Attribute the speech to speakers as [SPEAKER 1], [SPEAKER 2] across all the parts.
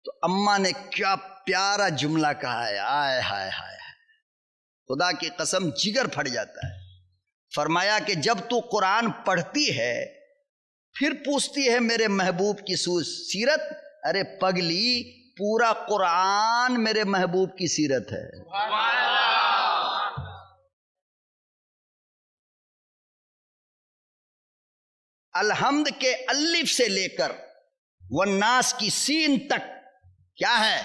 [SPEAKER 1] تو اماں نے کیا پیارا جملہ کہا ہے، آئے ہائے ہائے، خدا کی قسم جگر پھٹ جاتا ہے۔ فرمایا کہ جب تو قرآن پڑھتی ہے پھر پوچھتی ہے میرے محبوب کی سیرت، ارے پگلی پورا قرآن میرے محبوب کی سیرت ہے۔ الحمد کے الف سے لے کر والناس کی سین تک کیا ہے؟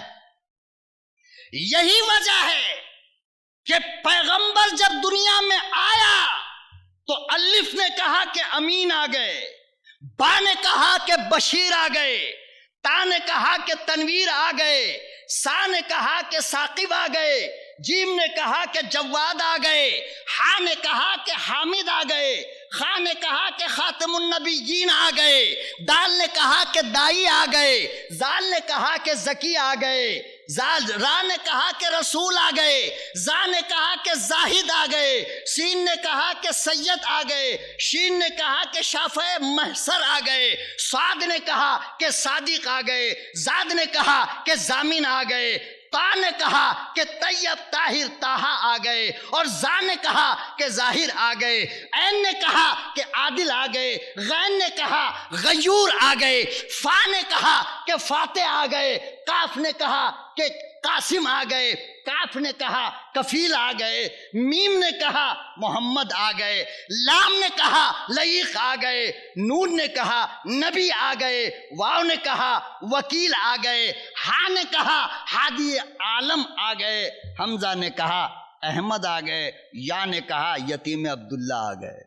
[SPEAKER 1] یہی وجہ ہے کہ پیغمبر جب دنیا میں آیا تو الف نے کہا کہ امین آ گئے، با نے کہا کہ بشیر آ گئے، تا نے کہا کہ تنویر آ گئے، سا نے کہا کہ ثاقب آ گئے، جیم نے کہا کہ جواد آ گئے، ہا نے کہا کہ حامد آ گئے، خا نے کہا کہ خاتم النبیین آ گئے، دال نے کہا کہ دائی آ گئے، زال نے کہا کہ زکی آ گئے، را نے کہا کہ رسول آ گئے، زا نے کہا کہ زاہد آ گئے، سین نے کہا کہ سید آ گئے، شین نے کہا کہ شافع محسر آ گئے، صاد نے کہا کہ صادق آ گئے، زاد نے کہا کہ زامین آ گئے، تا نے کہا کہ طیب طاہر طہا آ گئے، اور زا نے کہا کہ ظاہر آ گئے، عین نے کہا کہ عادل آ گئے، غین نے کہا غیور آ گئے، فا نے کہا کہ فاتح آ گئے، کاف نے کہا کہ قاسم آ گئے، کاف نے کہا کفیل آ گئے، میم نے کہا محمد آ گئے، لام نے کہا لعیق آ گئے، نون نے کہا نبی آ گئے، واو نے کہا وکیل آ گئے، ہا نے کہا ہادی عالم آ گئے، حمزہ نے کہا احمد آ گئے، یا نے کہا یتیم عبداللہ آ گئے۔